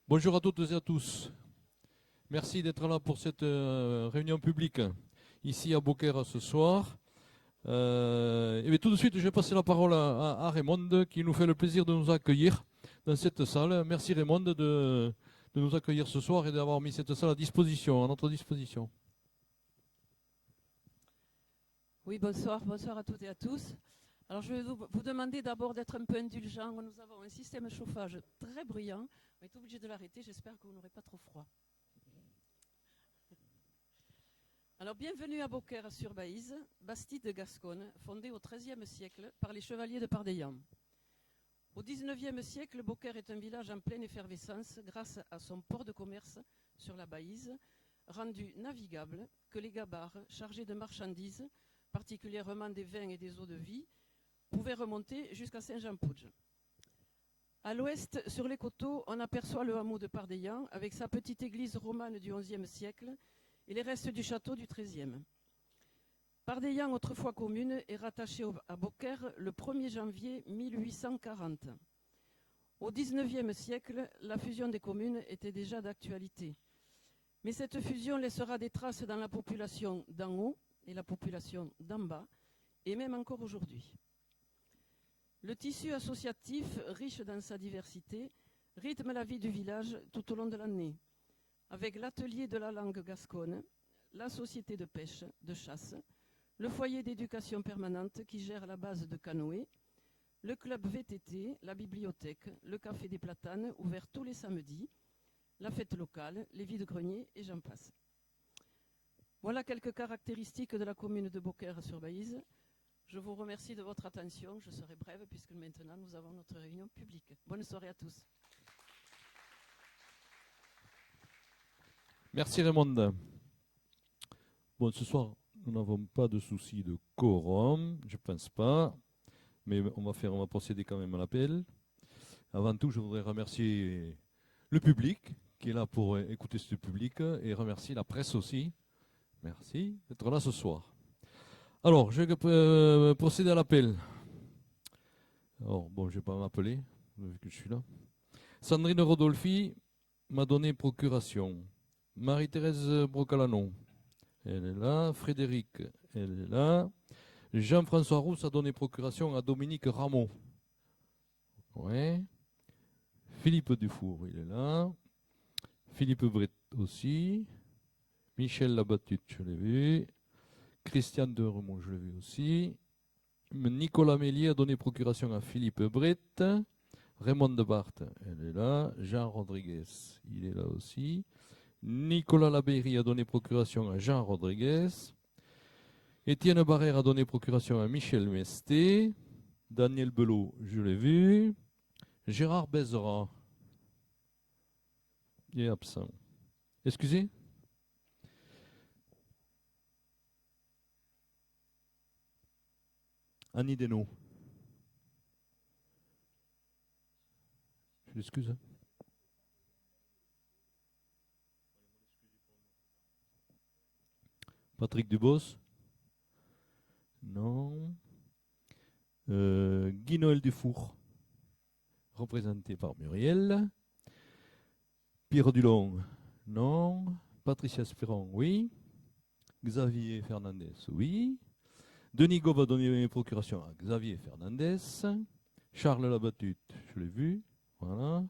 Bonjour à toutes et à tous. Merci d'être là pour cette réunion publique ici à Beaucaire ce soir. Et bien, tout de suite, je vais passer la parole à Raymond qui nous fait le plaisir de nous accueillir dans cette salle. Merci Raymond de nous accueillir ce soir et d'avoir mis cette salle à notre disposition. Oui, bonsoir à toutes et à tous. Alors je vais vous demander d'abord d'être un peu indulgent. Nous avons un système de chauffage très bruyant. On est obligé de l'arrêter. J'espère que vous n'aurez pas trop froid. Alors bienvenue à Beaucaire-sur-Baïse, bastide de Gascogne, fondée au XIIIe siècle par les chevaliers de Pardaillan. Au XIXe siècle, Beaucaire est un village en pleine effervescence grâce à son port de commerce sur la Baïse, rendu navigable que les gabarres chargés de marchandises, particulièrement des vins et des eaux de vie, pouvaient remonter jusqu'à Saint-Jean-Pouge. À l'ouest, sur les coteaux, on aperçoit le hameau de Pardaillan avec sa petite église romane du XIe siècle et les restes du château du XIIIe. Pardaillan, autrefois commune, est rattaché à Beaucaire le 1er janvier 1840. Au XIXe siècle, la fusion des communes était déjà d'actualité. Mais cette fusion laissera des traces dans la population d'en haut et la population d'en bas, et même encore aujourd'hui. Le tissu associatif, riche dans sa diversité, rythme la vie du village tout au long de l'année, avec l'atelier de la langue gasconne, la société de pêche, de chasse, le foyer d'éducation permanente qui gère la base de canoë, le club VTT, la bibliothèque, le café des Platanes, ouvert tous les samedis, la fête locale, les vides-greniers et j'en passe. Voilà quelques caractéristiques de la commune de Beaucaire-sur-Baïse. Je vous remercie de votre attention. Je serai brève puisque maintenant nous avons notre réunion publique. Bonne soirée à tous. Merci Raymond. Bon, ce soir, nous n'avons pas de souci de quorum, je ne pense pas, mais on va procéder quand même à l'appel. Avant tout, je voudrais remercier le public qui est là pour écouter ce public et remercier la presse aussi. Merci d'être là ce soir. Alors, je vais procéder à l'appel. Alors, bon, je ne vais pas m'appeler, vu que je suis là. Sandrine Rodolphi m'a donné procuration. Marie-Thérèse Brocalanon, elle est là. Frédéric, elle est là. Jean-François Rousse a donné procuration à Dominique Rameau. Ouais. Philippe Dufour, il est là. Philippe Brett aussi. Michel Labatut, je l'ai vu. Christian de Remont, je l'ai vu aussi. Nicolas Mélier a donné procuration à Philippe Brett. Raymond de Barthes, elle est là. Jean Rodriguez, il est là aussi. Nicolas Labeyrie a donné procuration à Jean Rodriguez. Étienne Barrère a donné procuration à Michel Mesté. Daniel Belot, je l'ai vu. Gérard Bezera, il est absent. Excusez? Annie Desnaux. Je l'excuse. Patrick Dubos? Non. Guy-Noël Dufour, représenté par Muriel. Pierre Dulong? Non. Patricia Spiron? Oui. Xavier Fernandez? Oui. Denis Gauve a donné procuration à Xavier Fernandez. Charles Labatut, je l'ai vu. Voilà.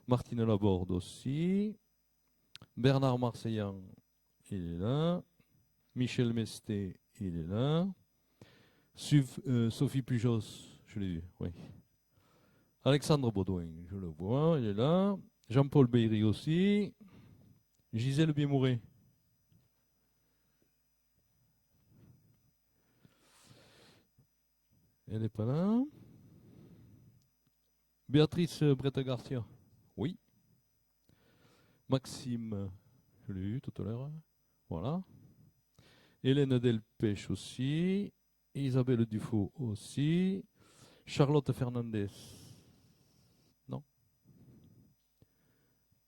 Martine Laborde aussi. Bernard Marseillan, il est là. Michel Mesté, il est là. Sophie Pujos, je l'ai vu, oui. Alexandre Baudouin, je le vois, il est là. Jean-Paul Beyri aussi. Gisèle Biemouret. Elle n'est pas là. Béatrice Bretta-Garcia. Oui. Maxime, je l'ai vu tout à l'heure. Voilà. Hélène Delpech aussi. Isabelle Dufaux aussi. Charlotte Fernandez. Non.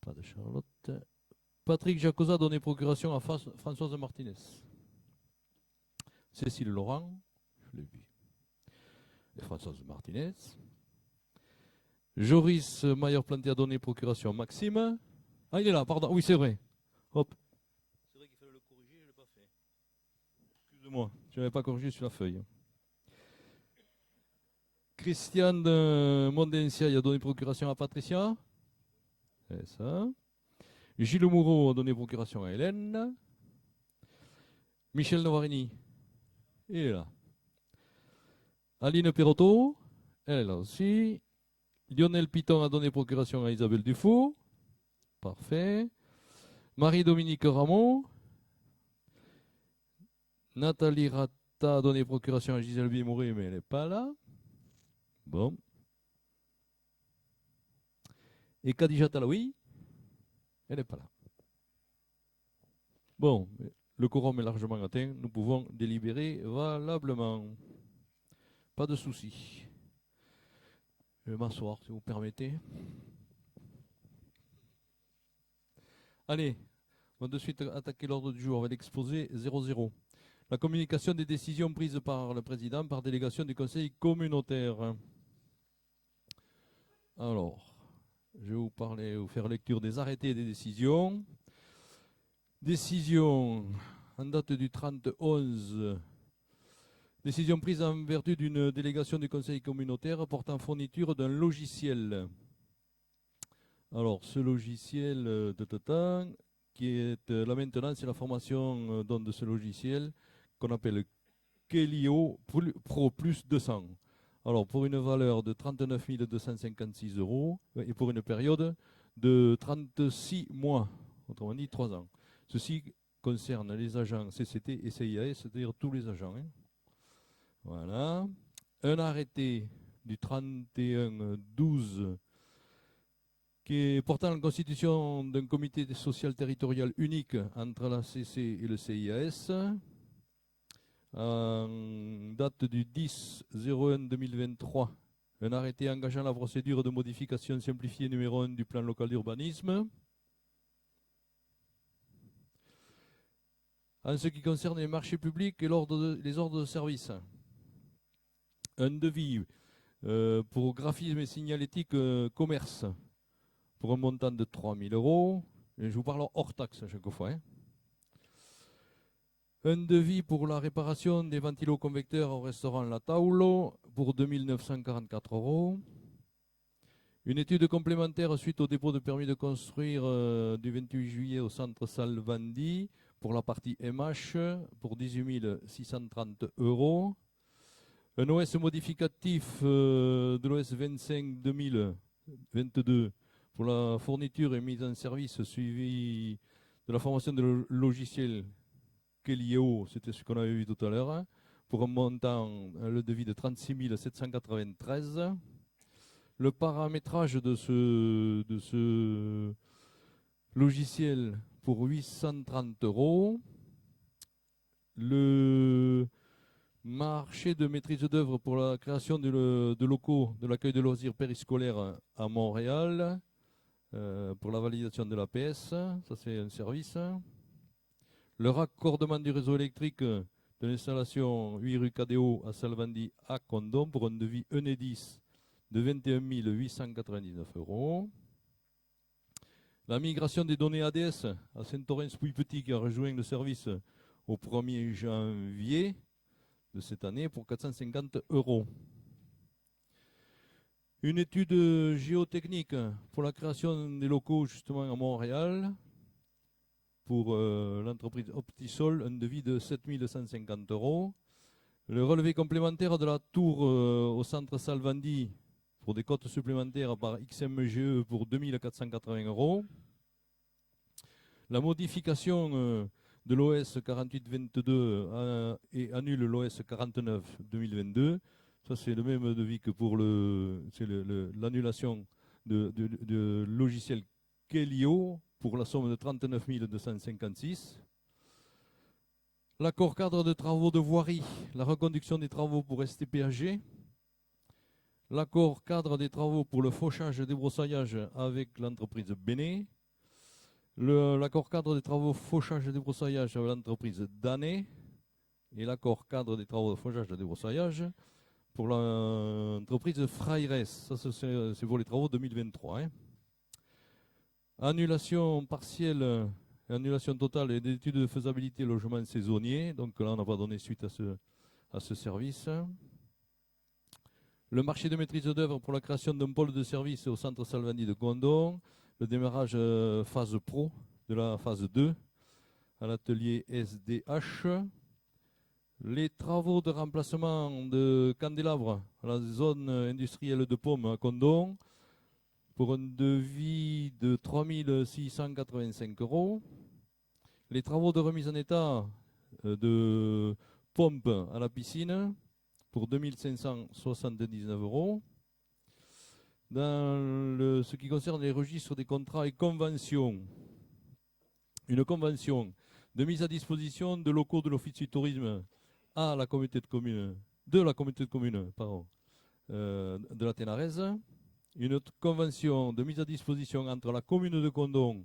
Pas de Charlotte. Patrick Jacosa a donné procuration à Françoise Martinez. Cécile Laurent, je l'ai vu. Et Françoise Martinez. Joris Mayer-Planté a donné procuration à Maxime. Ah, il est là, pardon. Oui, c'est vrai. Hop. C'est vrai qu'il fallait le corriger, je ne l'ai pas fait. Excuse-moi, je n'avais pas corrigé sur la feuille. Christian de Mondencia, il a donné procuration à Patricia. C'est ça. Gilles Moureau a donné procuration à Hélène. Michel Novarini, il est là. Aline Perotto, elle est là aussi. Lionel Piton a donné procuration à Isabelle Dufault. Parfait. Marie-Dominique Ramon. Nathalie Rata a donné procuration à Gisèle Bimouré, mais elle n'est pas là. Bon. Et Khadija Talaoui, elle n'est pas là. Bon, le quorum est largement atteint. Nous pouvons délibérer valablement. Pas de souci. Je vais m'asseoir, si vous permettez. Allez, on va de suite attaquer l'ordre du jour avec l'exposé 00. La communication des décisions prises par le président par délégation du conseil communautaire. Alors, je vais vous faire lecture des arrêtés et des décisions. Décision en date du 30-11. Décision prise en vertu d'une délégation du conseil communautaire portant fourniture d'un logiciel. Alors, ce logiciel qui est la maintenance et la formation de ce logiciel qu'on appelle Kelio Pro Plus 200. Alors, pour une valeur de 39 256 € et pour une période de 36 mois, autrement dit 3 ans. Ceci concerne les agents CCT et CIAS, c'est-à-dire tous les agents. Hein. Voilà. Un arrêté du 31-12 qui est portant la constitution d'un comité social territorial unique entre la CC et le CIAS. En date du 10-01-2023, un arrêté engageant la procédure de modification simplifiée numéro 1 du plan local d'urbanisme. En ce qui concerne les marchés publics et les ordres de service, un devis pour graphisme et signalétique commerce pour un montant de 3 000 €. Et je vous parle hors taxe à chaque fois. Hein. Un devis pour la réparation des ventiloconvecteurs au restaurant La Taulo pour 2 944 €. Une étude complémentaire suite au dépôt de permis de construire du 28 juillet au centre Salvandi pour la partie MH pour 18 630 €. Un OS modificatif de l'OS 25-2022 pour la fourniture et mise en service suivi de la formation de logiciel Kelio, c'était ce qu'on avait vu tout à l'heure, hein, pour un montant, le devis de 36 793. Le paramétrage de ce logiciel pour 830 €. Le marché de maîtrise d'œuvre pour la création de locaux de l'accueil de loisirs périscolaires à Montréal pour la validation de l'APS, ça c'est un service. Le raccordement du réseau électrique de l'installation 8 rue Cadéo à Salvandi à Condom pour un devis Enedis de 21 899 €. La migration des données ADS à Saint-Orens-Pouille-Petit qui a rejoint le service au 1er janvier de cette année pour 450 €. Une étude géotechnique pour la création des locaux justement à Montréal pour l'entreprise Optisol, un devis de 7 150 €. Le relevé complémentaire de la tour au centre Salvandi pour des cotes supplémentaires par XMGE pour 2 480 €. La modification de l'OS 4822 et annule l'OS 49 2022. Ça, c'est le même devis que pour l'annulation de logiciel Kelio pour la somme de 39 256. L'accord cadre de travaux de voirie, la reconduction des travaux pour STPAG. L'accord cadre des travaux pour le fauchage et débroussaillage avec l'entreprise Béné. L'accord cadre des travaux fauchage et débroussaillage avec l'entreprise Dané. Et l'accord cadre des travaux de fauchage et débroussaillage pour l'entreprise Fraires. Ça, c'est pour les travaux 2023. Hein. Annulation partielle et annulation totale et d'études de faisabilité logement saisonnier. Donc là, on n'a pas donné suite à ce service. Le marché de maîtrise d'œuvre pour la création d'un pôle de service au centre Salvani de Gondon. Le démarrage phase pro de la phase 2 à l'atelier SDH. Les travaux de remplacement de candélabres à la zone industrielle de Paume à Condon pour un devis de 3 685 €. Les travaux de remise en état de pompe à la piscine pour 2 579 €. Dans ce qui concerne les registres des contrats et conventions, une convention de mise à disposition de locaux de l'Office du tourisme à la communauté de communes, de la Ténarèze, une autre convention de mise à disposition entre la commune de Condon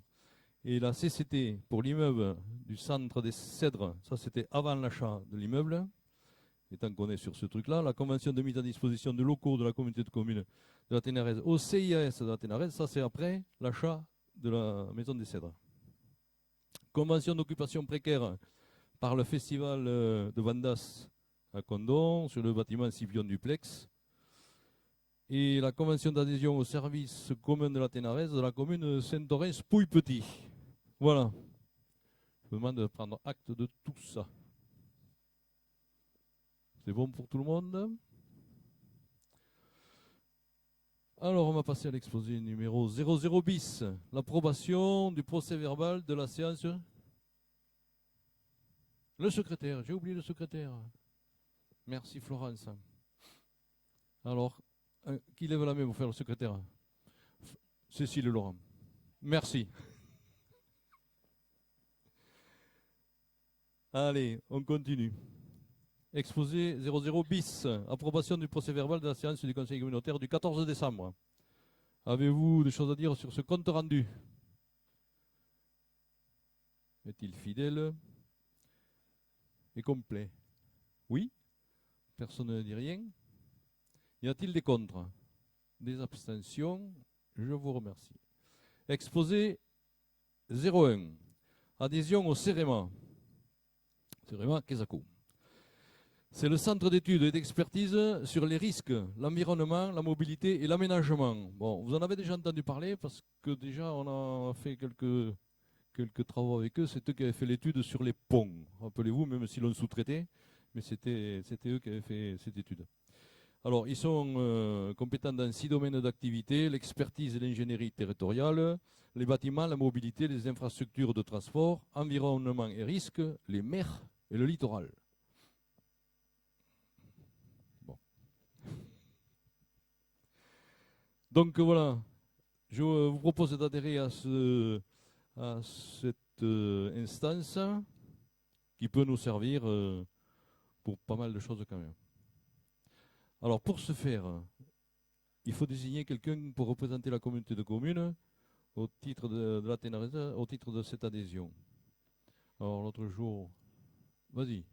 et la CCT pour l'immeuble du centre des Cèdres, ça c'était avant l'achat de l'immeuble, étant qu'on est sur ce truc-là, la convention de mise à disposition de locaux de la communauté de communes de la Ténarèze au CIAS de la Ténarèze, ça c'est après l'achat de la maison des Cèdres. Convention d'occupation précaire par le festival de Vandas à Condon sur le bâtiment Scipion Duplex. Et la convention d'adhésion au service commun de la Ténarèze de la commune de Saint-Orens-Pouille-Petit. Voilà. Je vous demande de prendre acte de tout ça. C'est bon pour tout le monde? Alors, on va passer à l'exposé numéro 00 bis. L'approbation du procès verbal de la séance. Le secrétaire, j'ai oublié le secrétaire. Merci Florence. Alors, qui lève la main pour faire le secrétaire? Cécile Laurent. Merci. Allez, on continue. Exposé 00 bis. Approbation du procès verbal de la séance du Conseil communautaire du 14 décembre. Avez-vous des choses à dire sur ce compte rendu? Est-il fidèle et complet? Oui? Personne ne dit rien? Y a-t-il des contre? Des abstentions? Je vous remercie. Exposé 01. Adhésion au CEREMA. CEREMA Quesaco. C'est le centre d'études et d'expertise sur les risques, l'environnement, la mobilité et l'aménagement. Bon, vous en avez déjà entendu parler parce que déjà on a fait quelques travaux avec eux. C'est eux qui avaient fait l'étude sur les ponts. Rappelez-vous, même si l'on sous-traitait, mais c'était eux qui avaient fait cette étude. Alors, ils sont compétents dans 6 domaines d'activité: l'expertise et l'ingénierie territoriale, les bâtiments, la mobilité, les infrastructures de transport, environnement et risques, les mers et le littoral. Bon. Donc voilà, je vous propose d'adhérer à cette instance qui peut nous servir pour pas mal de choses quand même. Alors pour ce faire, il faut désigner quelqu'un pour représenter la communauté de communes au titre de la Ténarèze, au titre de cette adhésion. Alors l'autre jour, vas-y.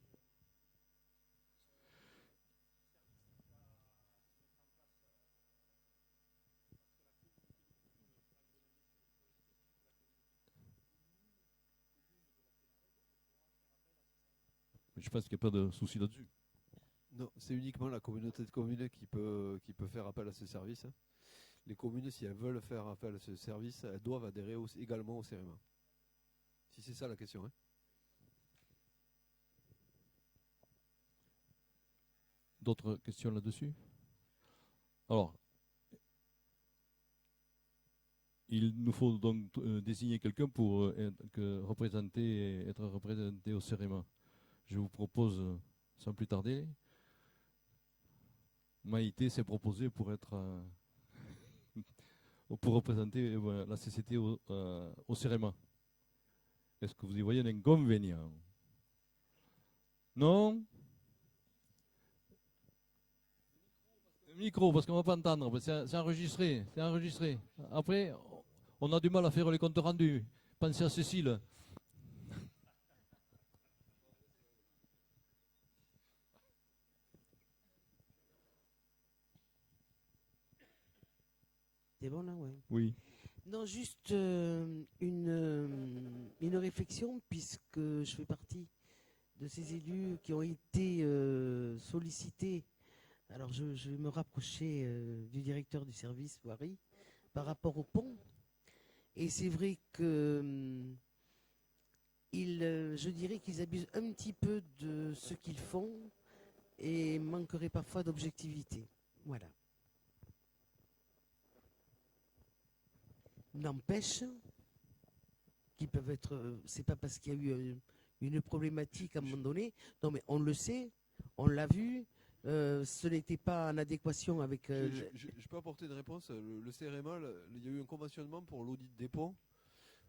Je pense qu'il n'y a pas de souci là-dessus. Non, c'est uniquement la communauté de communes qui peut faire appel à ce service. Les communes, si elles veulent faire appel à ce service, elles doivent adhérer également au CEREMA. Si c'est ça la question. Hein. D'autres questions là-dessus? Alors, il nous faut donc désigner quelqu'un pour être représenté au CEREMA. Je vous propose, sans plus tarder, Maïté s'est proposée pour être pour représenter la CCT au CEREMA. Est-ce que vous y voyez un inconvénient? Non? Micro, parce qu'on ne va pas entendre, c'est enregistré, c'est enregistré. Après, on a du mal à faire les comptes rendus. Pensez à Cécile. C'est bon là, ouais. Oui. Non, juste une réflexion, puisque je fais partie de ces élus qui ont été sollicités. Alors, je vais me rapprocher du directeur du service voirie par rapport au pont. Et c'est vrai que je dirais qu'ils abusent un petit peu de ce qu'ils font et manqueraient parfois d'objectivité. Voilà. N'empêche qu'ils peuvent être. C'est pas parce qu'il y a eu une problématique à un moment donné. Non, mais on le sait, on l'a vu. Ce n'était pas en adéquation avec. Je peux apporter une réponse. Le CRMA, il y a eu un conventionnement pour l'audit des ponts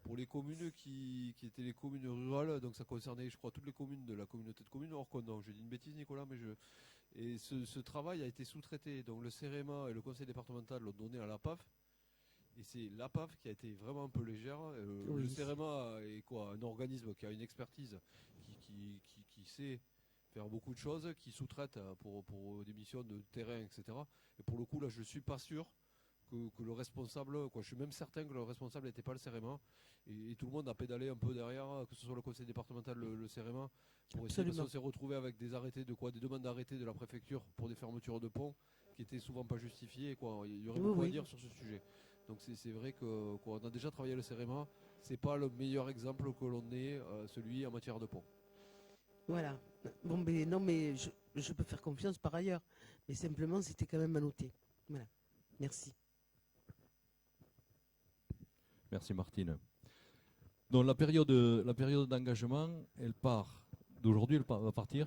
pour les communes qui étaient les communes rurales. Donc ça concernait, je crois, toutes les communes de la communauté de communes hors compte. Donc je dis une bêtise, Nicolas, mais et ce travail a été sous-traité. Donc le CRMA et le conseil départemental l'ont donné à l'APAF. Et c'est l'APAF qui a été vraiment un peu légère. Oui. Le CRMA est quoi? Un organisme qui a une expertise, qui sait faire beaucoup de choses, qui sous-traite pour des missions de terrain, etc. Et pour le coup, là, je ne suis pas sûr que le responsable, je suis même certain que le responsable n'était pas le CRMA. Et tout le monde a pédalé un peu derrière, que ce soit le conseil départemental, le CRMA, pour essayer, parce qu'on s'est retrouvé avec des arrêtés des demandes d'arrêtés de la préfecture pour des fermetures de ponts qui étaient souvent pas justifiées. Il y aurait beaucoup à dire sur ce sujet. Donc c'est vrai qu'on a déjà travaillé le CRMA, c'est pas le meilleur exemple que l'on ait, celui en matière de pont. Voilà. Bon, mais non, mais je peux faire confiance par ailleurs. Mais simplement, c'était quand même à noter. Voilà. Merci. Merci Martine. Donc la période d'engagement, elle part d'aujourd'hui, va partir,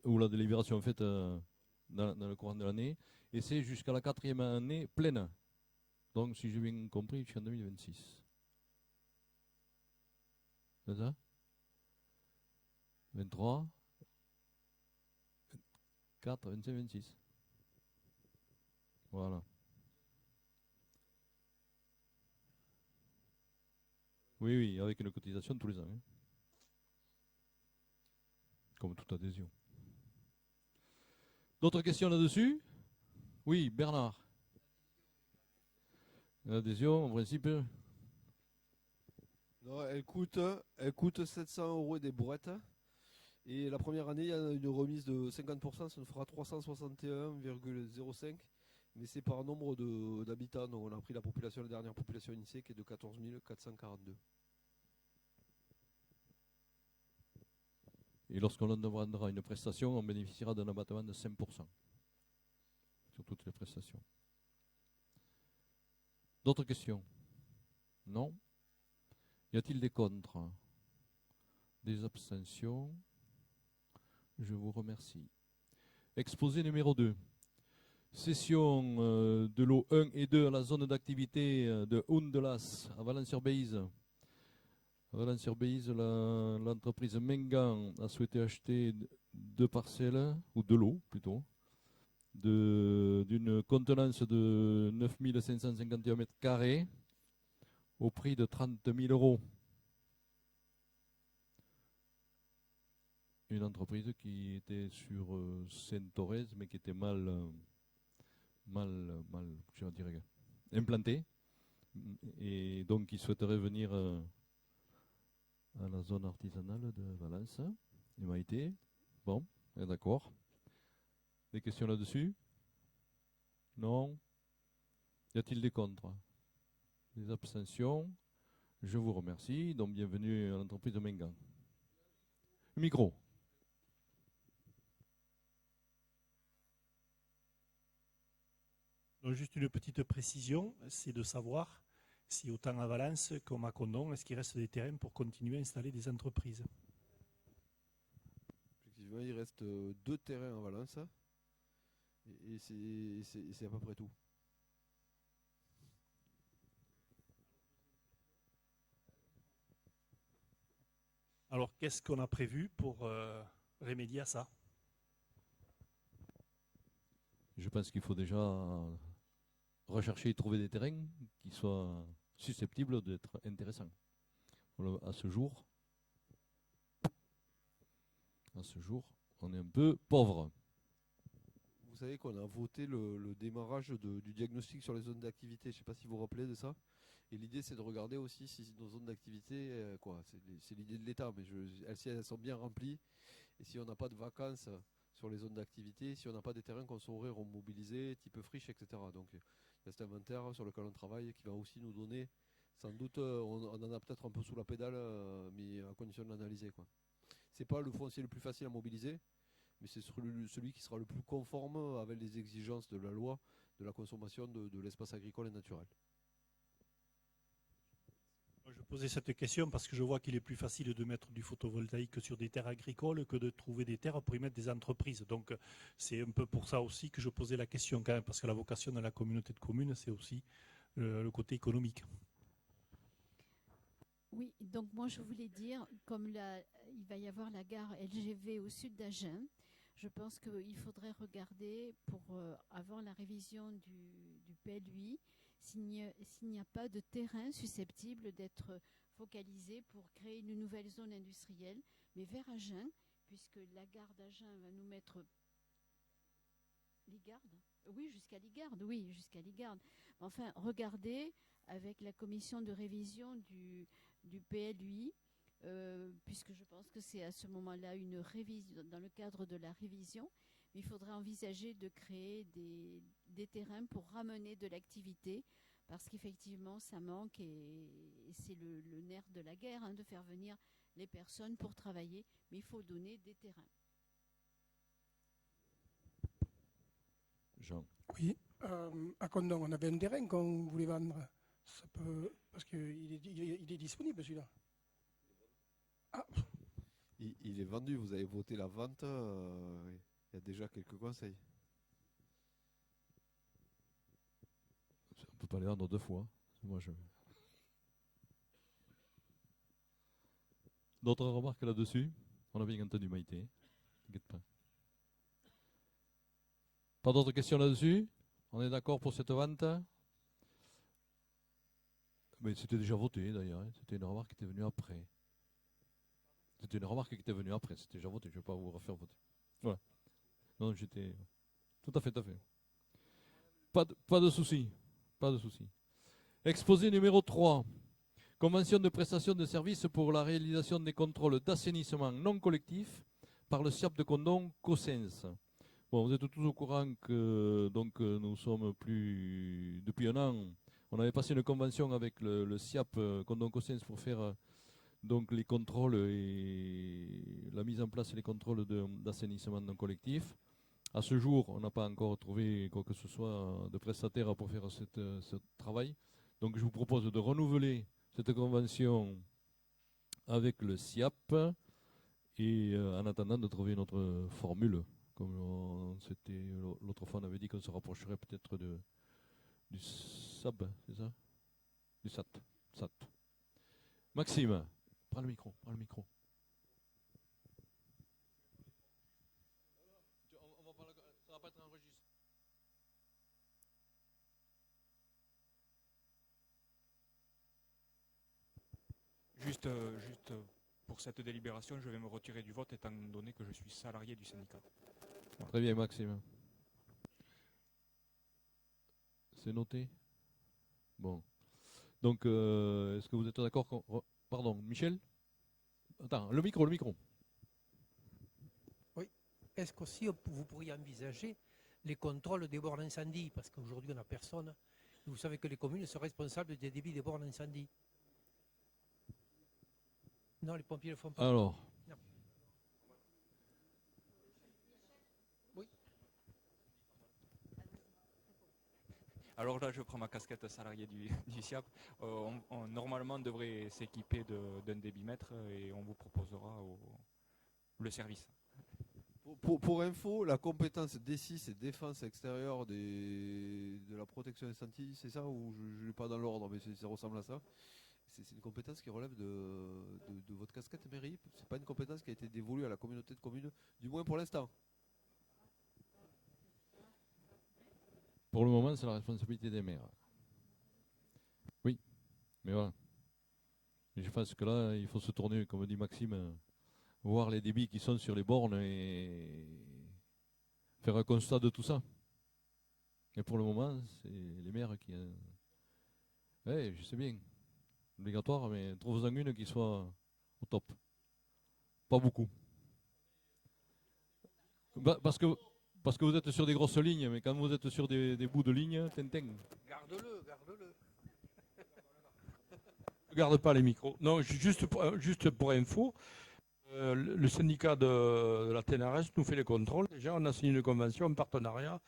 ou la délibération est faite dans le courant de l'année, et c'est jusqu'à la 4e année pleine. Donc si j'ai bien compris, jusqu'en 2026. C'est ça 23, 24, 25, 26. Voilà. Oui, avec une cotisation tous les ans. Hein. Comme toute adhésion. D'autres questions là-dessus? Oui, Bernard. L'adhésion, en principe. Non, elle coûte 700 € des brouettes. Et la première année, il y a une remise de 50%, ça nous fera 361,05. Mais c'est par nombre d'habitants. Donc on a pris la dernière population INSEE qui est de 14 442. Et lorsqu'on demandera une prestation, on bénéficiera d'un abattement de 5% sur toutes les prestations. D'autres questions? Non? Y a-t-il des contre? Des abstentions? Je vous remercie. Exposé numéro 2. Cession de l'eau 1 et 2 à la zone d'activité de Houndelas à Valence-sur-Béize. À Valence-sur-Béize, l'entreprise Mengan a souhaité acheter 2 parcelles, ou de l'eau plutôt, d'une contenance de 9551 mètres carrés au prix de 30 000 €. Une entreprise qui était sur Saint-Thorez, mais qui était mal je dirais, implantée, et donc qui souhaiterait venir à la zone artisanale de Valence et Maïté. Bon, d'accord. Des questions là-dessus? Non? Y a-t-il des contre? Des abstentions? Je vous remercie. Donc bienvenue à l'entreprise de Mengan. Micro. Donc juste une petite précision, c'est de savoir si autant à Valence qu'au Macondon, est-ce qu'il reste des terrains pour continuer à installer des entreprises? Effectivement, il reste 2 terrains à Valence. Et c'est à peu près tout. Alors qu'est-ce qu'on a prévu pour remédier à ça? Je pense qu'il faut déjà rechercher et trouver des terrains qui soient susceptibles d'être intéressants. À ce jour, on est un peu pauvre. Vous savez qu'on a voté le démarrage du diagnostic sur les zones d'activité. Je ne sais pas si vous vous rappelez de ça. Et l'idée, c'est de regarder aussi si nos zones d'activité, c'est l'idée de l'État, mais si elles sont bien remplies, et si on n'a pas de vacances sur les zones d'activité, si on n'a pas des terrains qu'on saurait remobiliser, type friche, etc. Donc il y a cet inventaire sur lequel on travaille qui va aussi nous donner, sans doute, on en a peut-être un peu sous la pédale, mais à condition de l'analyser, quoi. C'est pas le foncier le plus facile à mobiliser, mais c'est celui qui sera le plus conforme avec les exigences de la loi de la consommation de l'espace agricole et naturel. Je posais cette question parce que je vois qu'il est plus facile de mettre du photovoltaïque sur des terres agricoles que de trouver des terres pour y mettre des entreprises. Donc c'est un peu pour ça aussi que je posais la question quand même, parce que la vocation de la communauté de communes, c'est aussi le côté économique. Oui, donc moi je voulais dire, comme il va y avoir la gare LGV au sud d'Agen, je pense qu'il faudrait regarder pour avant la révision du PLUI s'il n'y a pas de terrain susceptible d'être focalisé pour créer une nouvelle zone industrielle, mais vers Agen, puisque la gare d'Agen va nous mettre Ligarde. Oui, jusqu'à Ligarde, oui, jusqu'à Ligarde. Enfin, regardez avec la commission de révision du PLUI, puisque je pense que c'est à ce moment-là une révision, dans le cadre de la révision, il faudrait envisager de créer des terrains pour ramener de l'activité, parce qu'effectivement, ça manque et c'est le nerf de la guerre, hein, de faire venir les personnes pour travailler, mais il faut donner des terrains. Jean. Oui, à Condon, on avait un terrain qu'on voulait vendre. Ça peut, parce qu'il est disponible celui-là. Ah, Il est vendu, vous avez voté la vente, il y a déjà quelques conseils. On ne peut pas les vendre deux fois. Moi, D'autres remarques là-dessus? On a bien entendu Maïté. T'inquiète pas. Pas d'autres questions là-dessus? On est d'accord pour cette vente? Mais c'était déjà voté d'ailleurs. Hein. C'était une remarque qui était venue après. C'était déjà voté. Je ne vais pas vous refaire voter. Voilà. Non, j'étais. Tout à fait, tout à fait. Pas de souci. Pas de souci. Exposé numéro 3. Convention de prestation de services pour la réalisation des contrôles d'assainissement non collectif par le SIAP de Condon Cossens. Bon, vous êtes tous au courant que nous sommes depuis un an, on avait passé une convention avec le SIAP Condon Cossens pour faire donc les contrôles et la mise en place des contrôles d'assainissement non collectif. À ce jour, on n'a pas encore trouvé quoi que ce soit de prestataire pour faire ce travail. Donc je vous propose de renouveler cette convention avec le SIAP et en attendant de trouver notre formule. Comme l'autre fois, on avait dit qu'on se rapprocherait peut-être du SAB, c'est ça? Du SAT. Maxime, prends le micro. Ça va pas être enregistré. Juste pour cette délibération, je vais me retirer du vote étant donné que je suis salarié du syndicat. Voilà. Très bien, Maxime. C'est noté? Bon. Donc, est-ce que vous êtes d'accord Pardon, Michel? Attends, le micro. Oui. Est-ce qu'aussi vous pourriez envisager les contrôles des bornes d'incendie? Parce qu'aujourd'hui, on n'a personne. Vous savez que les communes sont responsables des débits des bornes d'incendie. Non, les pompiers ne le font pas. Alors. Non. Oui. Alors là, je prends ma casquette salarié du SIAP. Normalement, on devrait s'équiper d'un débitmètre et on vous proposera le service. Pour info, la compétence D6 et défense extérieure de la protection incendie, c'est ça ou je ne l'ai pas dans l'ordre, mais ça ressemble à ça. C'est une compétence qui relève de votre casquette mairie. C'est pas une compétence qui a été dévolue à la communauté de communes, du moins pour l'instant. Pour le moment, c'est la responsabilité des maires. Oui, mais voilà. Je pense que là, il faut se tourner, comme dit Maxime, voir les débits qui sont sur les bornes et faire un constat de tout ça. Et pour le moment, c'est les maires qui Oui, je sais bien. Obligatoire, mais trouve-en une qui soit au top. Pas beaucoup. Parce que vous êtes sur des grosses lignes, mais quand vous êtes sur des bouts de ligne, tintin. Garde-le, garde-le. Je ne garde pas les micros. Non, juste pour info, le syndicat de la TNRS nous fait les contrôles. Déjà, on a signé une convention, un partenariat.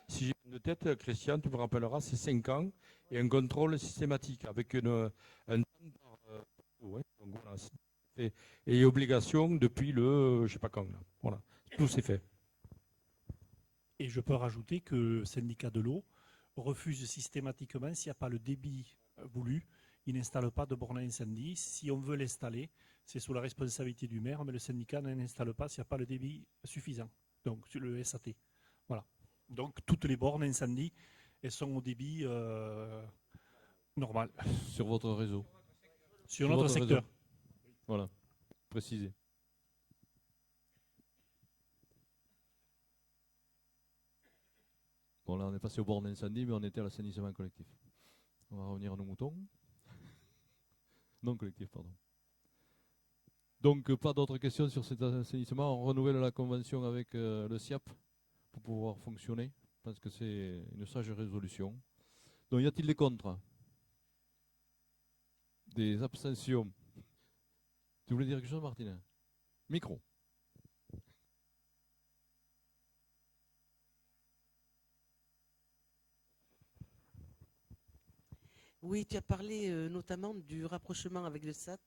Si j'ai une tête, Christian, tu me rappelleras, c'est 5 ans et un contrôle systématique avec un temps par. Ouais, donc voilà, fait. Et obligation depuis le, je sais pas quand. Là. Voilà, tout c'est fait. Et je peux rajouter que le syndicat de l'eau refuse systématiquement, s'il n'y a pas le débit voulu, il n'installe pas de borne à incendie. Si on veut l'installer, c'est sous la responsabilité du maire, mais le syndicat n'installe pas s'il n'y a pas le débit suffisant, donc sur le SAT. Voilà. Donc toutes les bornes incendie, elles sont au débit normal. Sur votre réseau. Sur notre votre secteur. réseau. Voilà, précisé. Bon, là, on est passé au bord d'incendie, mais on était à l'assainissement collectif. On va revenir à nos moutons. Non collectif, pardon. Donc, pas d'autres questions sur cet assainissement. On renouvelle la convention avec le SIAP pour pouvoir fonctionner. Je pense que c'est une sage résolution. Donc, y a-t-il des contre? Des abstentions? Tu voulais dire quelque chose, Martina? Micro. Oui, tu as parlé notamment du rapprochement avec le SAT,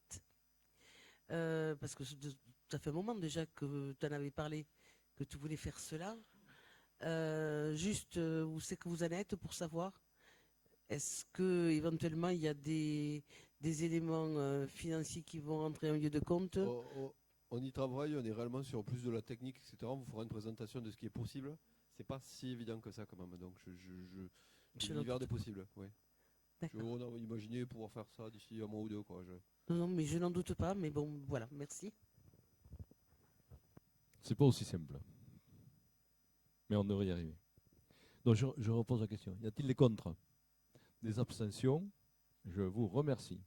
parce que ça fait un moment déjà que tu en avais parlé, que tu voulais faire cela. Juste, où c'est que vous en êtes pour savoir? Est-ce que éventuellement il y a des éléments financiers qui vont entrer en lieu de compte? On y travaille, on est réellement sur plus de la technique, etc. On vous fera une présentation de ce qui est possible. C'est pas si évident que ça quand même. Donc l'univers des possibles, oui. On a imaginé pouvoir faire ça d'ici un mois ou deux. Quoi. Non, mais je n'en doute pas, mais bon, voilà, merci. C'est pas aussi simple. Mais on devrait y arriver. Donc je repose la question. Y a-t-il des contre? Des abstentions? Je vous remercie.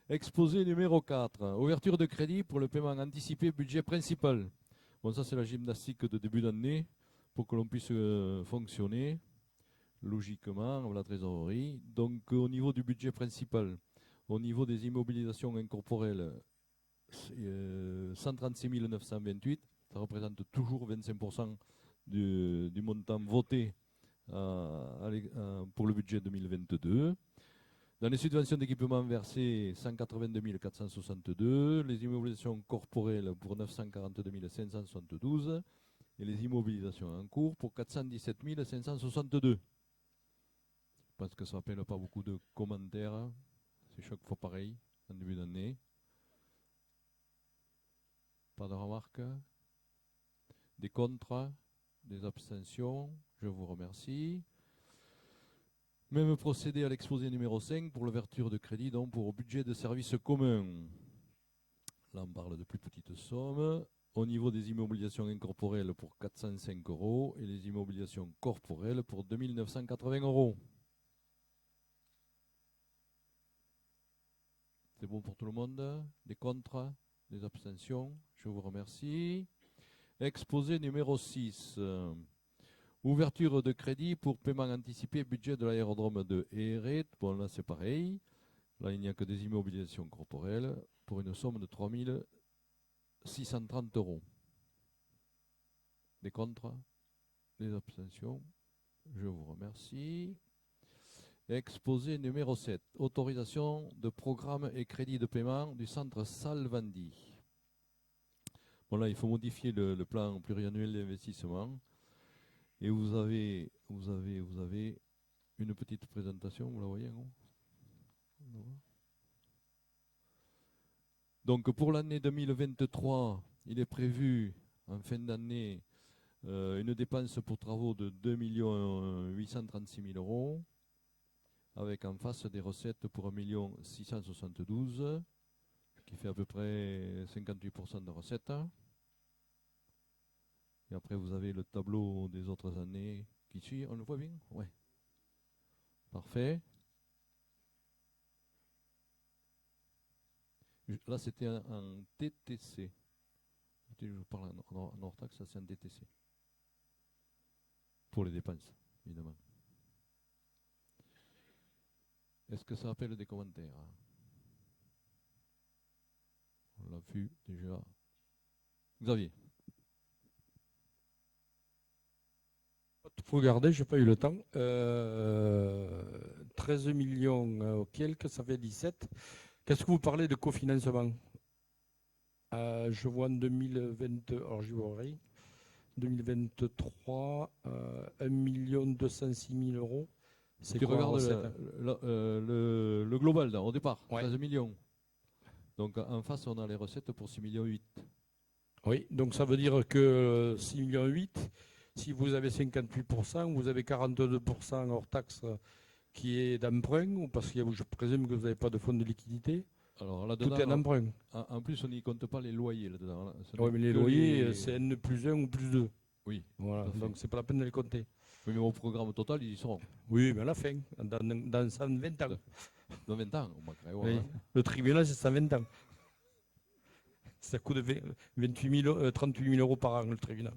Exposé numéro 4. Ouverture de crédit pour le paiement anticipé budget principal. Bon, ça c'est la gymnastique de début d'année pour que l'on puisse fonctionner logiquement la trésorerie. Donc au niveau du budget principal, au niveau des immobilisations incorporelles, 136 928, ça représente toujours 25% du montant voté pour le budget 2022. Dans les subventions d'équipement versées, 182 462, les immobilisations corporelles pour 942 572 et les immobilisations en cours pour 417 562. Je pense que ça n'appelle pas beaucoup de commentaires. C'est chaque fois pareil, en début d'année. Pas de remarques? Des contre? Des abstentions? Je vous remercie. Même procédé à l'exposé numéro 5 pour l'ouverture de crédit, donc pour budget de services communs. Là, on parle de plus petites sommes. Au niveau des immobilisations incorporelles pour 405 € et les immobilisations corporelles pour 2 980 €. C'est bon pour tout le monde? Des contre? Des abstentions? Je vous remercie. Exposé numéro 6. Ouverture de crédit pour paiement anticipé budget de l'aérodrome de Héret. Bon, là, c'est pareil. Là, il n'y a que des immobilisations corporelles pour une somme de 3 630 €. Des contre? Des abstentions? Je vous remercie. Exposé numéro 7. Autorisation de programme et crédit de paiement du centre Salvandi. Bon, là, il faut modifier le plan pluriannuel d'investissement. Et vous avez une petite présentation, vous la voyez, non? Donc pour l'année 2023, il est prévu en fin d'année une dépense pour travaux de 2 836 000 €, avec en face des recettes pour 1 672 000, ce qui fait à peu près 58% de recettes. Et après, vous avez le tableau des autres années qui suit. On le voit bien? Ouais. Parfait. Là, c'était un TTC. Je parle en hors taxe, ça c'est un DTC. Pour les dépenses, évidemment. Est-ce que ça appelle des commentaires? On l'a vu déjà. Xavier. Il faut regarder, je n'ai pas eu le temps. 13 millions quelques, ça fait 17. Qu'est-ce que vous parlez de cofinancement? Je vois en 2020, alors je vois rien. 2023, 1 206 000 euros. C'est Tu quoi la regardes recette? le global là, au départ, Ouais. 13 millions. Donc en face, on a les recettes pour 6,8 millions. Oui, donc ça veut dire que 6,8 millions, si vous avez 58%, vous avez 42% hors taxe qui est d'emprunt, ou parce que je présume que vous n'avez pas de fonds de liquidité. Alors Tout est en là-dedans, emprunt. en plus, on n'y compte pas les loyers là-dedans. Là. Ce Oui, n'est mais les que loyers, c'est N plus 1 ou plus 2. Oui, Voilà, tout à fait. donc c'est pas la peine de les compter. Oui, mais au programme total, ils y seront. Oui, mais à la fin, dans 120 ans. Dans 20 ans, on va créer, Oui. hein. Le tribunal, c'est 120 ans. Ça coûte 38 000 euros par an, le tribunal.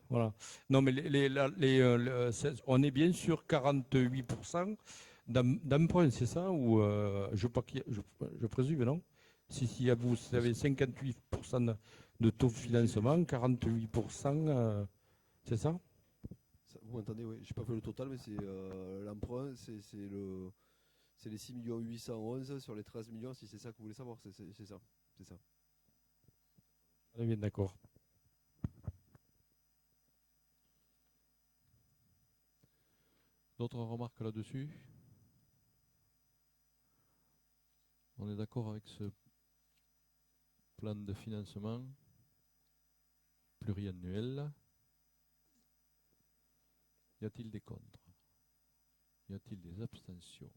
Voilà. Non, mais on est bien sûr 48% d'emprunt, c'est ça? Ou je présume, non? Si vous avez 58% de taux de financement, 48%, c'est ça? Vous m'entendez, oui. Je n'ai pas fait le total, mais c'est l'emprunt, c'est les 6 811 000 sur les 13 millions, si c'est ça que vous voulez savoir. C'est ça. C'est ça. On est bien d'accord. D'autres remarques là-dessus? On est d'accord avec ce plan de financement pluriannuel. Y a-t-il des contre? Y a-t-il des abstentions?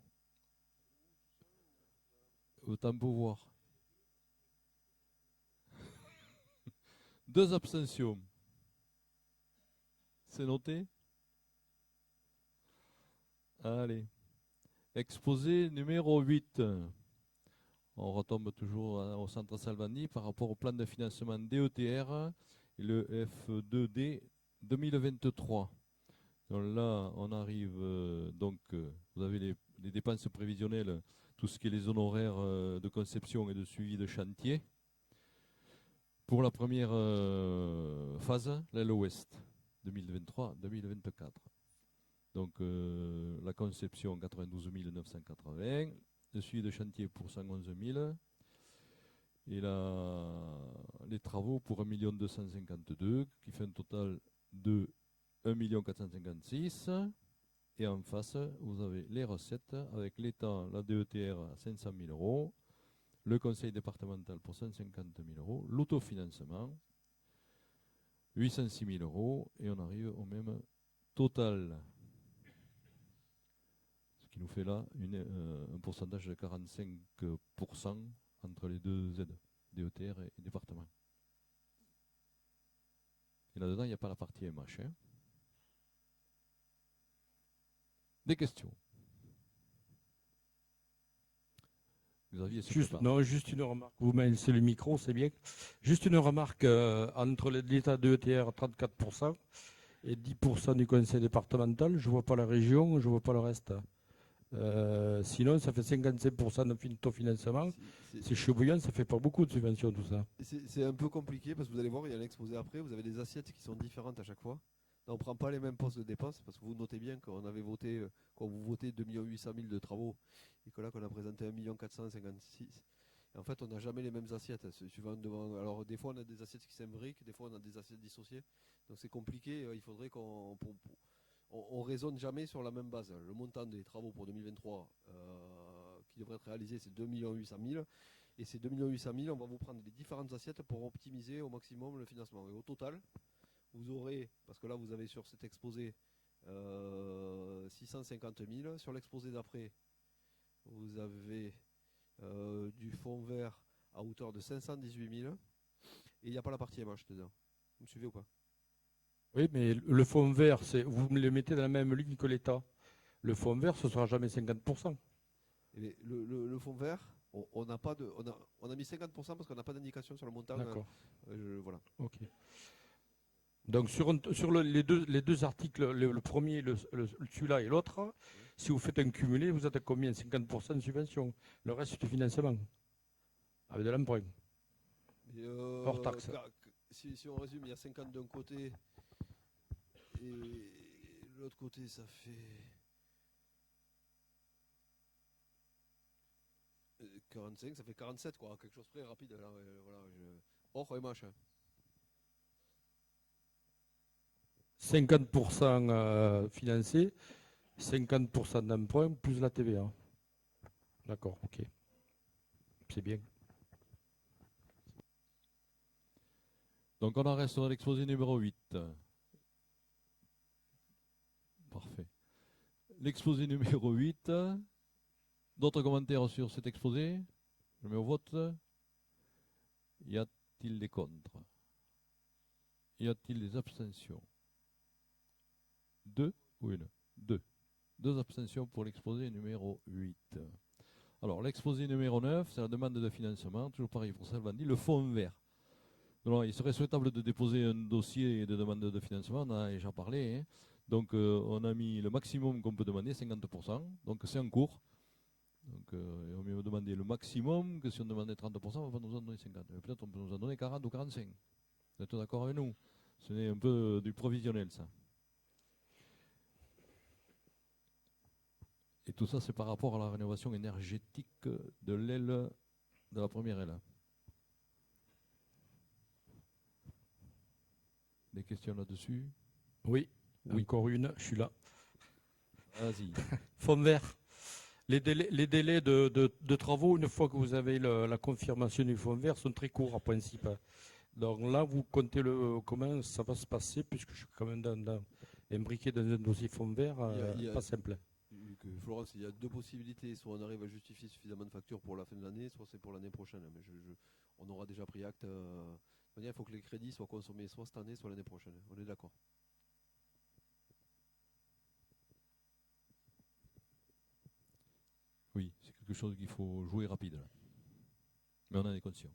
Autant pour voir. 2 abstentions. C'est noté? Allez. Exposé numéro 8. On retombe toujours au centre Salvani par rapport au plan de financement DETR et le F2D 2023. Donc là, on arrive, vous avez les dépenses prévisionnelles, tout ce qui est les honoraires de conception et de suivi de chantier. Pour la première phase, l'aile ouest, 2023-2024. Donc la conception, 92 980, le suivi de chantier pour 111 000, et les travaux pour 1 252 000, qui fait un total de 1 456 000. Et en face, vous avez les recettes avec l'État, la DETR à 500 000 euros, le conseil départemental pour 150 000 euros, l'autofinancement, 806 000 euros, et on arrive au même total. Ce qui nous fait là un pourcentage de 45% entre les deux aides, DETR et département. Et là-dedans, il n'y a pas la partie MH. Hein. Des questions? Xavier, juste une remarque. Vous laissez le micro, c'est bien. Juste une remarque entre l'État DETR 34% et 10% du conseil départemental. Je ne vois pas la région, je ne vois pas le reste. Sinon, ça fait 55% de taux financement. C'est chevouillant, ça fait pas beaucoup de subventions, tout ça. C'est un peu compliqué parce que vous allez voir, il y a l'exposé après, vous avez des assiettes qui sont différentes à chaque fois. Là, on ne prend pas les mêmes postes de dépenses parce que vous notez bien qu'on avait voté, quand vous votez 2 800 000 de travaux et que là, qu'on a présenté 1 456 000. En fait, on n'a jamais les mêmes assiettes. Alors, des fois, on a des assiettes qui s'imbriquent, des fois, on a des assiettes dissociées. Donc, c'est compliqué. Il faudrait qu'on raisonne jamais sur la même base. Le montant des travaux pour 2023 qui devrait être réalisé, c'est 2 800 000. Et ces 2 800 000, on va vous prendre les différentes assiettes pour optimiser au maximum le financement. Et au total, vous aurez, parce que là, vous avez sur cet exposé 650 000. Sur l'exposé d'après, vous avez du fonds vert à hauteur de 518 000. Et il n'y a pas la partie MH dedans. Vous me suivez ou pas? Oui, mais le fonds vert, vous me le mettez dans la même ligne que l'État. Le fonds vert, ce ne sera jamais 50%. Et le fonds vert, On n'a pas de, on a mis 50% parce qu'on n'a pas d'indication sur le montant. D'accord. Voilà. Ok. Donc sur les deux articles, le premier, celui-là et l'autre, si vous faites un cumulé, vous êtes à combien? 50% de subvention. Le reste, c'est du financement. Avec de l'emprunt. Hors taxe. Si on résume, il y a 50 d'un côté et de l'autre côté, ça fait 45, ça fait 47, quoi. Quelque chose de très rapide. Là, voilà, hors MH. 50% financé, 50% d'emprunt plus la TVA. D'accord, ok. C'est bien. Donc on en reste à l'exposé numéro 8. Parfait. L'exposé numéro 8. D'autres commentaires sur cet exposé? Je mets au vote. Y a-t-il des contre? Y a-t-il des abstentions? 2 ou une? 2. 2 abstentions pour l'exposé numéro 8. Alors, l'exposé numéro 9, c'est la demande de financement, toujours pareil pour Salvandi, le fonds vert. Alors, il serait souhaitable de déposer un dossier de demande de financement, on en a déjà parlé. Hein. Donc, on a mis le maximum qu'on peut demander, 50%, donc c'est en cours. Donc, il vaut mieux demander le maximum que si on demandait 30%, on va nous en donner 50. Peut-être on peut nous en donner 40 ou 45. Vous êtes d'accord avec nous? Ce n'est un peu du provisionnel, ça. Et tout ça, c'est par rapport à la rénovation énergétique de l'aile, de la première aile. Des questions là-dessus? Oui, encore une, je suis là. Vas-y. Fonds vert. Les délais de travaux, une fois que vous avez la confirmation du fonds vert, sont très courts en principe. Donc là, vous comptez comment ça va se passer, puisque je suis quand même imbriqué dans un dossier fonds vert, pas simple. Florence, il y a deux possibilités. Soit on arrive à justifier suffisamment de factures pour la fin de l'année, soit c'est pour l'année prochaine. Mais on aura déjà pris acte. Il faut que les crédits soient consommés soit cette année, soit l'année prochaine. On est d'accord. Oui, c'est quelque chose qu'il faut jouer rapide. Là. Mais on en est conscient.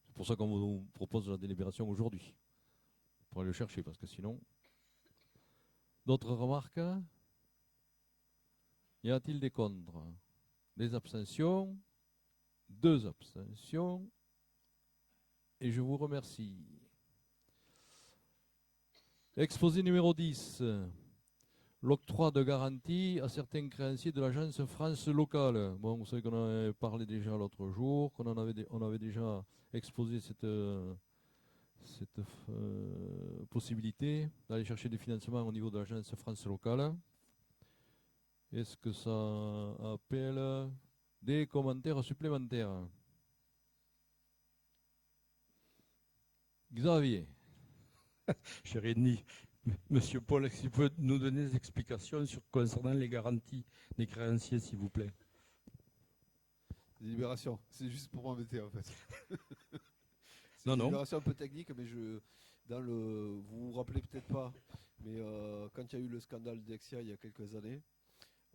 C'est pour ça qu'on vous propose la délibération aujourd'hui. Pour aller le chercher, parce que sinon... D'autres remarques? Y a-t-il des contre? Des abstentions? 2 abstentions. Et je vous remercie. Exposé numéro 10. L'octroi de garantie à certains créanciers de l'agence France locale. Bon, vous savez qu'on en avait parlé déjà l'autre jour, on avait déjà exposé cette possibilité d'aller chercher des financements au niveau de l'agence France locale. Est-ce que ça appelle des commentaires supplémentaires? Xavier. Je n'ai rien dit. Monsieur Paul, est-ce que vous pouvez nous donner des explications concernant les garanties des créanciers, s'il vous plaît? Délibération, c'est juste pour m'embêter en fait. C'est Non, une non. délibération un peu technique, mais vous vous rappelez peut-être pas, mais quand il y a eu le scandale Dexia il y a quelques années,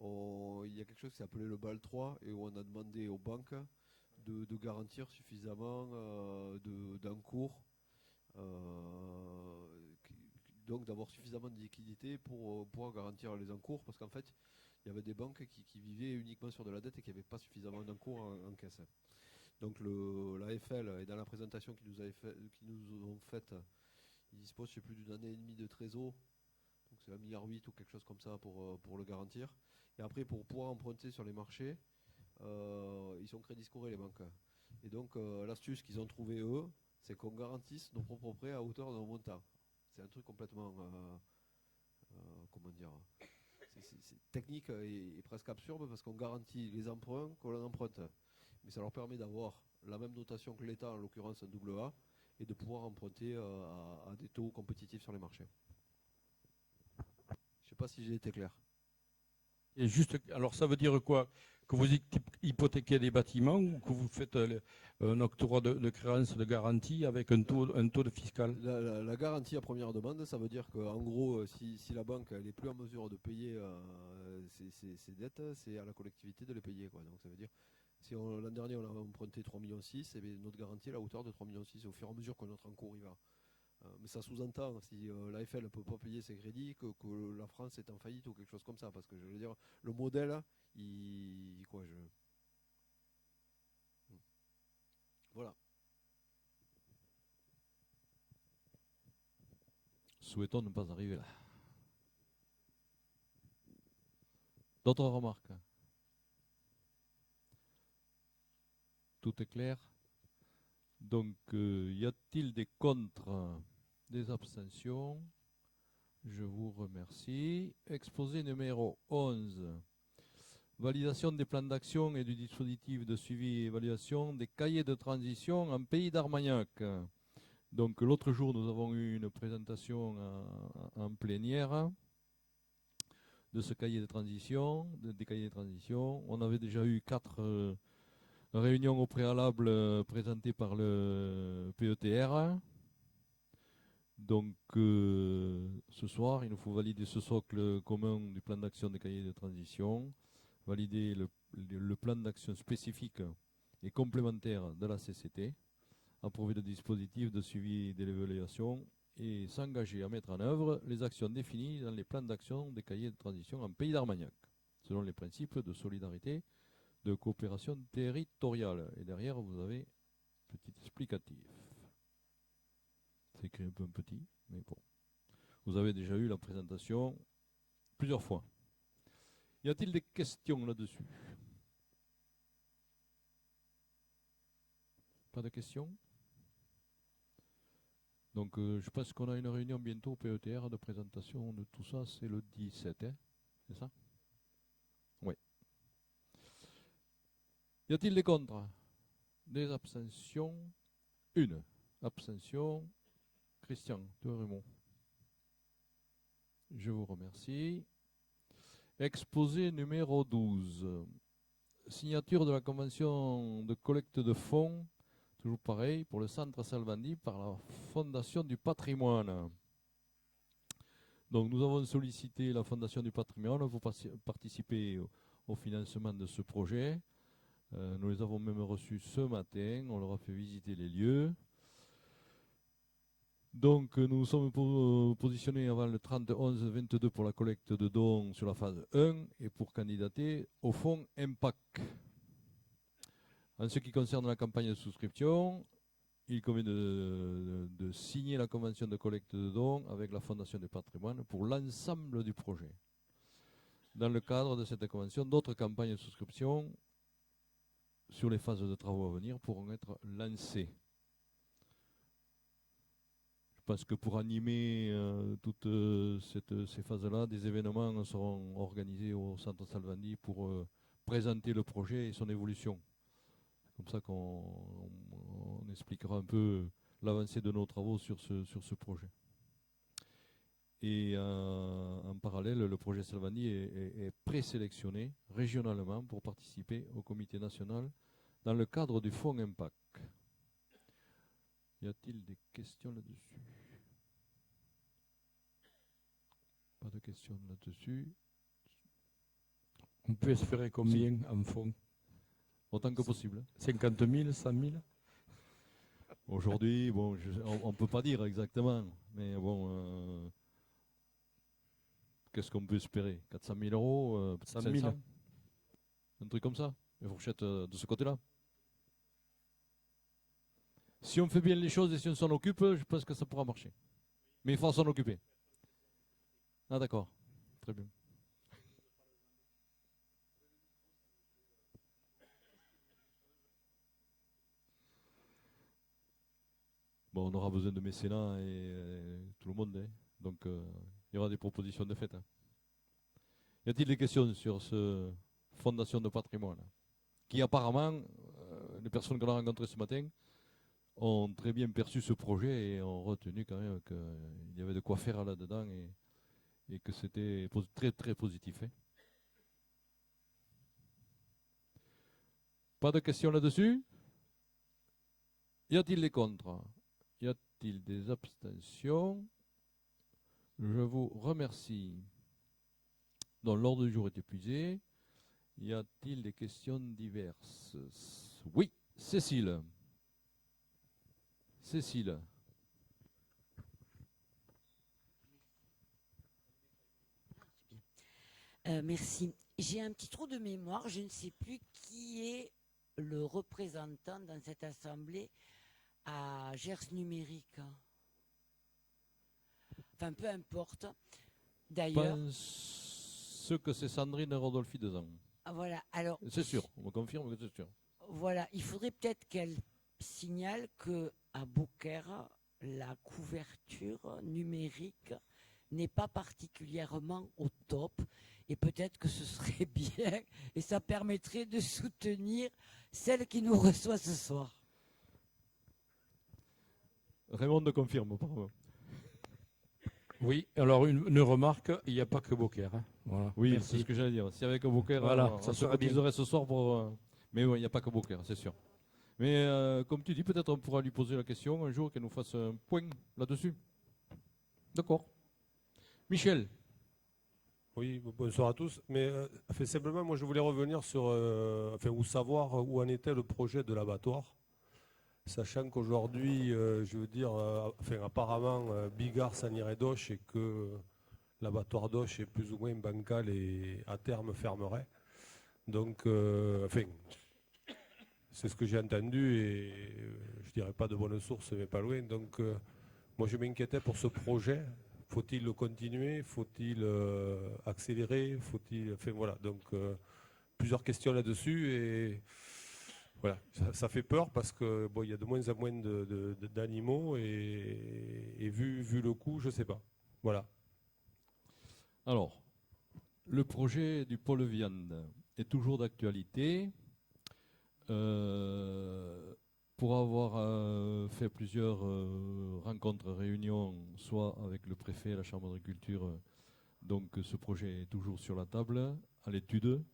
il y a quelque chose qui s'appelait le BAL 3 et où on a demandé aux banques de garantir suffisamment d'encours. Donc d'avoir suffisamment de liquidité pour pouvoir garantir les encours, parce qu'en fait, il y avait des banques qui vivaient uniquement sur de la dette et qui n'avaient pas suffisamment d'encours en caisse. Donc l'AFL, et dans la présentation qu'ils nous ont faite, ils disposent, je sais plus, d'une année et demie de trésor, donc c'est 1,8 milliard ou quelque chose comme ça pour le garantir. Et après, pour pouvoir emprunter sur les marchés, ils sont crédit scorés, les banques. Et donc l'astuce qu'ils ont trouvé eux, c'est qu'on garantisse nos propres prêts à hauteur d'un montant. C'est un truc complètement, comment dire, c'est technique et presque absurde parce qu'on garantit les emprunts qu'on emprunte. Mais ça leur permet d'avoir la même notation que l'État, en l'occurrence un AA, et de pouvoir emprunter à des taux compétitifs sur les marchés. Je ne sais pas si j'ai été clair. Et juste, alors ça veut dire quoi? Que vous hypothéquez des bâtiments ou que vous faites un octroi de créance de garantie avec un taux de fiscal? La garantie à première demande, ça veut dire qu'en gros, si la banque n'est plus en mesure de payer ses dettes, c'est à la collectivité de les payer, quoi. Donc ça veut dire Si l'an dernier on a emprunté 3,6 millions, et bien notre garantie est à la hauteur de 3,6 millions. Au fur et à mesure que notre encours y va. Mais ça sous-entend, si l'AFL ne peut pas payer ses crédits, que la France est en faillite ou quelque chose comme ça. Parce que je veux dire, le modèle, Voilà. Souhaitons ne pas arriver là. D'autres remarques? Tout est clair. Donc, y a-t-il des contre, des abstentions? Je vous remercie. Exposé numéro 11. Validation des plans d'action et du dispositif de suivi et évaluation des cahiers de transition en pays d'Armagnac. Donc, l'autre jour, nous avons eu une présentation en plénière de ce cahier de transition, des cahiers de transition. On avait déjà eu 4 réunions au préalable présentées par le PETR. Donc ce soir, il nous faut valider ce socle commun du plan d'action des cahiers de transition, valider le plan d'action spécifique et complémentaire de la CCT, approuver le dispositif de suivi de l'évaluation et s'engager à mettre en œuvre les actions définies dans les plans d'action des cahiers de transition en pays d'Armagnac, selon les principes de solidarité, de coopération territoriale. Et derrière, vous avez un petit explicatif. C'est écrit un peu petit, mais bon. Vous avez déjà eu la présentation plusieurs fois. Y a-t-il des questions là-dessus? Pas de questions? Donc je pense qu'on a une réunion bientôt au PETR de présentation de tout ça, c'est le 17, hein, c'est ça? Oui. Y a-t-il des contre? Des abstentions? Une. Abstention. Christian, toi Raymond. Je vous remercie. Exposé numéro 12. Signature de la convention de collecte de fonds, toujours pareil, pour le centre Salvandi par la Fondation du patrimoine. Donc nous avons sollicité la Fondation du patrimoine pour participer au financement de ce projet. Nous les avons même reçus ce matin, on leur a fait visiter les lieux. Donc nous nous sommes positionnés avant le 30-11-22 pour la collecte de dons sur la phase 1 et pour candidater au fonds Impact. En ce qui concerne la campagne de souscription, il convient de signer la convention de collecte de dons avec la Fondation du patrimoine pour l'ensemble du projet. Dans le cadre de cette convention, d'autres campagnes de souscription sur les phases de travaux à venir pourront être lancées. Je pense que pour animer toutes ces phases-là, des événements seront organisés au Centre Salvandi pour présenter le projet et son évolution. C'est comme ça qu'on expliquera un peu l'avancée de nos travaux sur ce projet. Et en parallèle, le projet Salvandi est présélectionné régionalement pour participer au comité national dans le cadre du fonds Impact. Y a-t-il des questions là-dessus? Pas de questions là-dessus. On peut espérer combien en fonds? Autant que possible. 50 000, 100 000? Aujourd'hui, bon, on ne peut pas dire exactement, mais bon, qu'est-ce qu'on peut espérer? 400 000 euros, 100 500 000. Un truc comme ça, une fourchette de ce côté-là. Si on fait bien les choses et si on s'en occupe, je pense que ça pourra marcher. Mais il faut s'en occuper. Ah d'accord, très bien. Bon, on aura besoin de mécénats et tout le monde, hein. Donc il y aura des propositions de fait. Hein. Y a-t-il des questions sur ce fondation de patrimoine qui apparemment, les personnes qu'on a rencontrées ce matin, ont très bien perçu ce projet et ont retenu quand même qu'il y avait de quoi faire là-dedans et que c'était très très positif. Hein. Pas de questions là-dessus? Y a-t-il des contre? Y a-t-il des abstentions? Je vous remercie. Donc l'ordre du jour est épuisé Y a-t-il des questions diverses? Oui, Cécile. Cécile. Merci. J'ai un petit trou de mémoire. Je ne sais plus qui est le représentant dans cette assemblée à Gers Numérique. Enfin, peu importe. Je D'ailleurs, pense que c'est Sandrine Rodolphi Dezan. voilà. Alors, C'est sûr, on me confirme que c'est sûr. voilà, il faudrait peut-être qu'elle signale que à Beaucaire, la couverture numérique n'est pas particulièrement au top. Et peut-être que ce serait bien, et ça permettrait de soutenir celle qui nous reçoit ce soir. Raymond me confirme, pardon. Oui, alors une remarque, il n'y a pas que Beaucaire. Hein. Voilà. Oui, Merci. c'est ce que j'allais dire. Si avec Beaucaire, Voilà, on ça se serait bien. cotiserait ce soir pour. Mais oui, il n'y a pas que Beaucaire, c'est sûr. Mais comme tu dis, peut-être on pourra lui poser la question un jour, qu'elle nous fasse un point là-dessus. D'accord. Michel. Oui, bonsoir à tous. Mais simplement, moi, je voulais revenir sur, ou savoir où en était le projet de l'abattoir, sachant qu'aujourd'hui, je veux dire, apparemment, Bigard s'en irait d'Auch et que l'abattoir d'Auch est plus ou moins bancal et à terme fermerait. Donc, c'est ce que j'ai entendu et je dirais pas de bonne source, mais pas loin. Donc, moi, je m'inquiétais pour ce projet. Faut-il le continuer? Faut-il accélérer? Faut-il, voilà. Donc plusieurs questions là-dessus et voilà, ça fait peur parce que bon, il y a de moins en moins d'animaux et vu le coût, je sais pas. Voilà. Alors, le projet du pôle viande est toujours d'actualité. Pour avoir fait plusieurs rencontres, réunions, soit avec le préfet et la chambre d'agriculture, donc ce projet est toujours sur la table, à l'étude.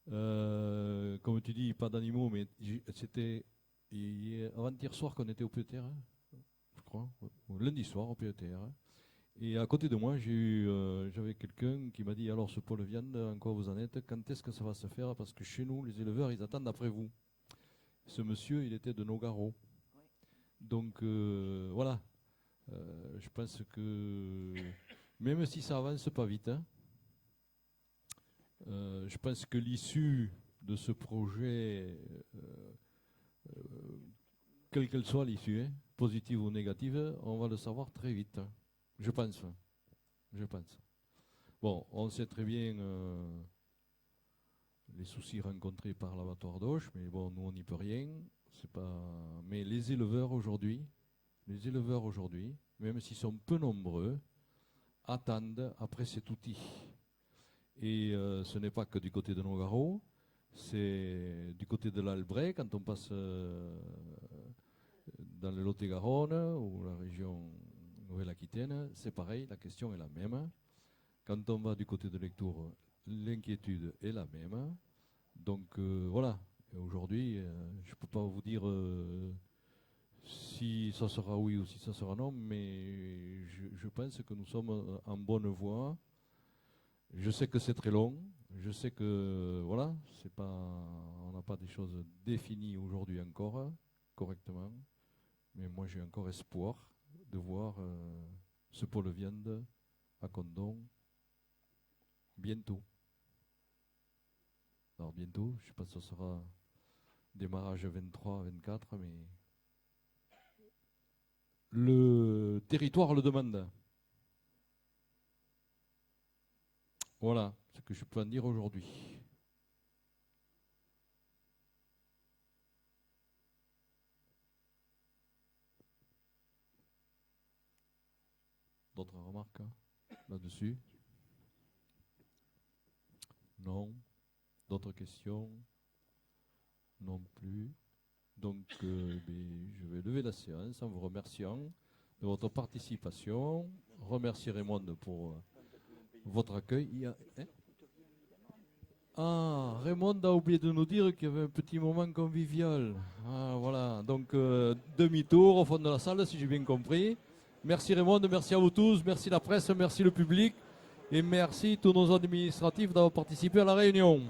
Comme tu dis, pas d'animaux, mais c'était avant-hier soir qu'on était au PETR, je crois, lundi soir au PETR. Et à côté de moi, j'avais quelqu'un qui m'a dit, alors ce pôle viande, en quoi vous en êtes? Quand est-ce que ça va se faire? Parce que chez nous, les éleveurs, ils attendent après vous. Ce monsieur, il était de Nogaro. Oui. Donc, voilà. Je pense que, même si ça avance pas vite, hein, je pense que l'issue de ce projet, quelle qu'elle soit l'issue, hein, positive ou négative, on va le savoir très vite. Hein. Je pense. Bon, on sait très bien les soucis rencontrés par l'abattoir d'Auch, mais bon, nous on n'y peut rien. C'est pas. Mais les éleveurs aujourd'hui, même s'ils sont peu nombreux, attendent après cet outil. Et ce n'est pas que du côté de Nogaro, c'est du côté de l'Albret, quand on passe dans le Lot-et-Garonne ou la région Nouvelle-Aquitaine, c'est pareil, la question est la même. Quand on va du côté de Lectoure, l'inquiétude est la même. Donc voilà, aujourd'hui, je ne peux pas vous dire si ça sera oui ou si ça sera non, mais je pense que nous sommes en bonne voie. Je sais que c'est très long, je sais que voilà, on n'a pas des choses définies aujourd'hui encore, correctement, mais moi j'ai encore espoir de voir ce pôle viande à Condom bientôt. Alors bientôt, je ne sais pas si ça sera démarrage 23-24, mais le territoire le demande. Voilà ce que je peux en dire aujourd'hui. D'autres remarques là-dessus? Non. D'autres questions? Non plus. Donc, je vais lever la séance en vous remerciant de votre participation. Remercier Raymond pour votre accueil. Raymond a oublié de nous dire qu'il y avait un petit moment convivial. Voilà, donc demi-tour au fond de la salle, si j'ai bien compris. Merci Raymond, merci à vous tous, merci la presse, merci le public et merci tous nos administratifs d'avoir participé à la réunion.